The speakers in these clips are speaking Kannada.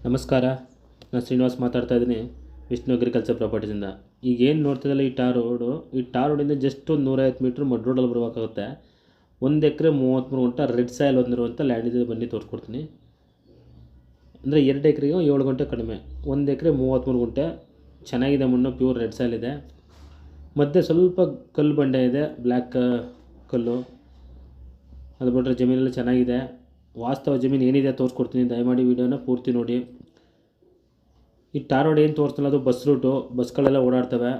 ನಮಸ್ಕಾರ. ನಾನು ಶ್ರೀನಿವಾಸ್ ಮಾತಾಡ್ತಾ ಇದ್ದೀನಿ ವಿಷ್ಣು ಅಗ್ರಿಕಲ್ಚರ್ ಪ್ರಾಪರ್ಟೀಸಿಂದ. ಈಗ ಏನು ನೋಡ್ತಿದ್ದಲ್ಲ ಈ ಟಾರ್ ರೋಡಿಂದ ಜಸ್ಟ್ ಒಂದು 150 ಮೀಟ್ರ್ ಮಡ್ ರೋಡಲ್ಲಿ ಬರಬೇಕಾಗುತ್ತೆ. 1 ಎಕರೆ 33 ಗುಂಟೆ ರೆಡ್ ಸಾಯಿಲ್ ಹೊಂದಿರುವಂಥ ಲ್ಯಾಂಡ್ ಇದೆ. ಬನ್ನಿ ತೋರಿಸ್ಕೊಡ್ತೀನಿ. ಅಂದರೆ 2 ಎಕರೆಗೆ 7 ಗುಂಟೆ ಕಡಿಮೆ. 1 ಎಕರೆ 33 ಗುಂಟೆ ಚೆನ್ನಾಗಿದೆ ಮಣ್ಣು, ಪ್ಯೂರ್ ರೆಡ್ ಸಾಯಿಲ್ ಇದೆ. ಮಧ್ಯೆ ಸ್ವಲ್ಪ ಕಲ್ಲು ಬಂಡೆ ಇದೆ, ಬ್ಲ್ಯಾಕ್ ಕಲ್ಲು. ಅದು ಬಿಟ್ಟರೆ ಜಮೀನೆಲ್ಲ ಚೆನ್ನಾಗಿದೆ. ವಾಸ್ತವ ಜಮೀನು ಏನಿದೆ ತೋರಿಸ್ಕೊಡ್ತೀನಿ, ದಯಮಾಡಿ ವೀಡಿಯೋನ ಪೂರ್ತಿ ನೋಡಿ. ಈ ಟಾರ್ ರೋಡ್ ಏನು ತೋರಿಸ್ತಲ್ಲ ಅದು ಬಸ್ ರೂಟು, ಬಸ್ಗಳೆಲ್ಲ ಓಡಾಡ್ತವೆ.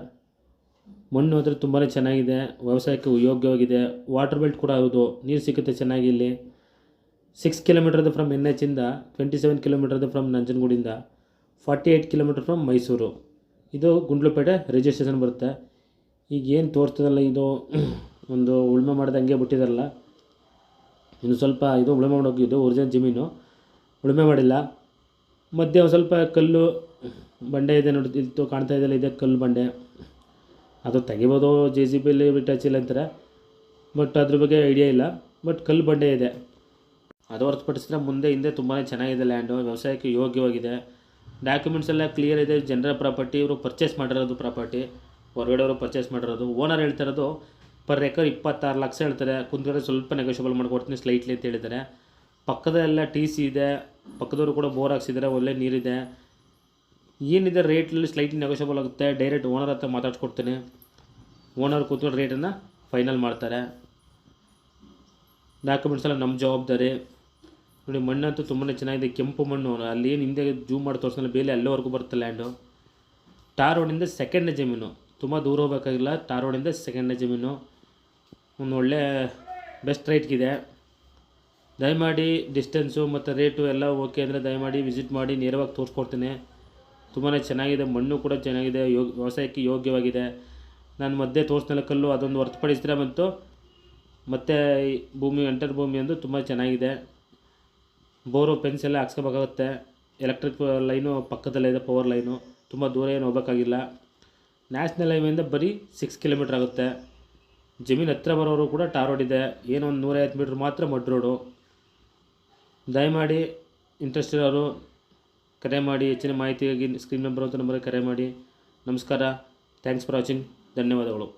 ಮಣ್ಣು ಅಂದರೆ ತುಂಬಾ ಚೆನ್ನಾಗಿದೆ, ವ್ಯವಸಾಯಕ್ಕೆ ಯೋಗ್ಯವಾಗಿದೆ. ವಾಟರ್ ಬೆಲ್ಟ್ ಕೂಡ ಹೌದು, ನೀರು ಸಿಗುತ್ತೆ ಚೆನ್ನಾಗಿ. ಇಲ್ಲಿ 6 ಕಿಲೋಮೀಟರ್ದು ಫ್ರಮ್ NH ಇಂದ, 27 ಕಿಲೋಮೀಟರ್ದು ಫ್ರಮ್ ನಂಜನಗೂಡಿಂದ, 48 ಕಿಲೋಮೀಟರ್ ಫ್ರಮ್ ಮೈಸೂರು. ಇದು ಗುಂಡ್ಲುಪೇಟೆ ರಿಜಿಸ್ಟ್ರೇಷನ್ ಬರುತ್ತೆ. ಈಗ ಏನು ತೋರಿಸ್ತದಲ್ಲ ಇದು ಒಂದು ಉಳುಮೆ ಮಾಡಿದ ಹಂಗೆ ಬಿಟ್ಟಿದಾರಲ್ಲ, ಇನ್ನು ಸ್ವಲ್ಪ ಇದು ಉಳುಮೆ ಮಾಡೋಗಿದ್ದು ಒರಿಜಿನಲ್ ಜಮೀನು, ಉಳುಮೆ ಮಾಡಿಲ್ಲ. ಮಧ್ಯೆ ಒಂದು ಸ್ವಲ್ಪ ಕಲ್ಲು ಬಂಡೆ ಇದೆ ನೋಡಿ, ಇಲ್ಲಿ ಕಾಣ್ತಾ ಇದೆಯಲ್ಲ, ಇದೆ ಕಲ್ಲು ಬಂಡೆ. ಅದು ತೆಗಿಬೋದು, JCB ಬಿಟ್ಟಾಚಿಲ್ಲ ಅಂತಾರೆ, ಬಟ್ ಅದ್ರ ಬಗ್ಗೆ ಐಡಿಯಾ ಇಲ್ಲ. ಬಟ್ ಕಲ್ಲು ಬಂಡೆ ಇದೆ. ಅದು ಹೊರತುಪಡಿಸಿದ್ರೆ ಮುಂದೆ ಹಿಂದೆ ತುಂಬಾ ಚೆನ್ನಾಗಿದೆ ಲ್ಯಾಂಡು, ವ್ಯವಸಾಯಕ್ಕೆ ಯೋಗ್ಯವಾಗಿದೆ. ಡಾಕ್ಯುಮೆಂಟ್ಸ್ ಎಲ್ಲ ಕ್ಲಿಯರ್ ಇದೆ. ಜನರ ಪ್ರಾಪರ್ಟಿ, ಇವರು ಪರ್ಚೇಸ್ ಮಾಡಿರೋದು ಪ್ರಾಪರ್ಟಿ, ಹೊರಗಡೆಯವರು ಪರ್ಚೇಸ್ ಮಾಡಿರೋದು. ಓನರ್ ಹೇಳ್ತಿರೋದು ಪರ್ ಎಕರ್ 26 ಲಕ್ಷ ಹೇಳ್ತಾರೆ. ಕುಂತ್ಕಡೆ ಸ್ವಲ್ಪ ನೆಗೋಷಿಯಬಲ್ ಮಾಡಿಕೊಡ್ತೀನಿ ಸ್ಲೈಟ್ಲಿ ಅಂತ ಹೇಳಿದ್ದಾರೆ. ಪಕ್ಕದಲ್ಲೆಲ್ಲ TC ಇದೆ, ಪಕ್ಕದವರು ಕೂಡ ಬೋರ್ ಹಾಕ್ಸಿದ್ದಾರೆ, ಒಳ್ಳೆ ನೀರಿದೆ. ಏನಿದೆ ರೇಟಲ್ಲಿ ಸ್ಲೈಟ್ಲಿ ನೆಗೋಷಿಯಬಲ್ ಆಗುತ್ತೆ. ಡೈರೆಕ್ಟ್ ಓನರ್ ಹತ್ರ ಮಾತಾಡ್ಸ್ಕೊಡ್ತೀನಿ. ಓನರ್ ಕೂತ್ಕೊಂಡು ರೇಟನ್ನು ಫೈನಲ್ ಮಾಡ್ತಾರೆ. ಡಾಕ್ಯುಮೆಂಟ್ಸ್ ಎಲ್ಲ ನಮ್ಮ ಜವಾಬ್ದಾರಿ. ನೋಡಿ ಮಣ್ಣಂತೂ ತುಂಬಾ ಚೆನ್ನಾಗಿದೆ, ಕೆಂಪು ಮಣ್ಣು. ಅಲ್ಲಿ ಏನು ಹಿಂದೆ ಜೂಮ್ ಮಾಡಿ ತೋರಿಸಲ್ಲ, ಬೇಲೆ ಅಲ್ಲಿವರೆಗೂ ಬರುತ್ತೆ ಲ್ಯಾಂಡು. ಟಾರ್ ರೋಡಿಂದ ಸೆಕೆಂಡ್ನೇ ಜಮೀನು, ತುಂಬ ದೂರ ಹೋಗಬೇಕಾಗಿಲ್ಲ. ಟಾರ್ ರೋಡಿಂದ ಸೆಕೆಂಡ್ನೇ ಜಮೀನು, ಒಂದು ಒಳ್ಳೆ ಬೆಸ್ಟ್ ರೇಟ್ಗಿದೆ. ದಯಮಾಡಿ ಡಿಸ್ಟೆನ್ಸು ಮತ್ತು ರೇಟು ಎಲ್ಲ ಓಕೆ ಅಂದರೆ ದಯಮಾಡಿ ವಿಸಿಟ್ ಮಾಡಿ, ನೇರವಾಗಿ ತೋರಿಸ್ಕೊಡ್ತೀನಿ. ತುಂಬಾ ಚೆನ್ನಾಗಿದೆ, ಮಣ್ಣು ಕೂಡ ಚೆನ್ನಾಗಿದೆ, ವ್ಯವಸಾಯಕ್ಕೆ ಯೋಗ್ಯವಾಗಿದೆ. ನಾನು ಮಧ್ಯೆ ತೋರಿಸ್ನಲ್ಲ ಕಲ್ಲು, ಅದೊಂದು ಹೊರತುಪಡಿಸಿದ್ರೆ ಮತ್ತು ಭೂಮಿ ಎಂಟರ್ ಭೂಮಿ ಅಂದು ತುಂಬ ಚೆನ್ನಾಗಿದೆ. ಬೋರು ಫೆನ್ಸ್ ಎಲ್ಲ ಹಾಕ್ಸ್ಕೋಬೇಕಾಗುತ್ತೆ. ಎಲೆಕ್ಟ್ರಿಕ್ ಲೈನು ಪಕ್ಕದಲ್ಲೇ ಇದೆ, ಪವರ್ ಲೈನು. ತುಂಬ ದೂರ ಏನು ಹೋಗಬೇಕಾಗಿಲ್ಲ. ನ್ಯಾಷನಲ್ ಹೈವೇಯಿಂದ ಬರೀ 6 ಕಿಲೋಮೀಟ್ರ್ ಆಗುತ್ತೆ. ಜಮೀನು ಹತ್ರ ಬರೋರು ಕೂಡ ಟಾರ್ ರೋಡ್ ಇದೆ. ಏನೋ ಒಂದು 150 ಮೀಟ್ರ್ ಮಾತ್ರ ಮಡ್ ರೋಡು. ದಯಮಾಡಿ ಇಂಟ್ರೆಸ್ಟ್ ಇರೋರು ಕರೆ ಮಾಡಿ. ಹೆಚ್ಚಿನ ಮಾಹಿತಿಗಾಗಿ ಸ್ಕ್ರೀನ್ ಮೇಲೆ ಬರುವಂಥ ನಂಬರ್ಗೆ ಕರೆ ಮಾಡಿ. ನಮಸ್ಕಾರ. Thanks for watching. ಧನ್ಯವಾದಗಳು.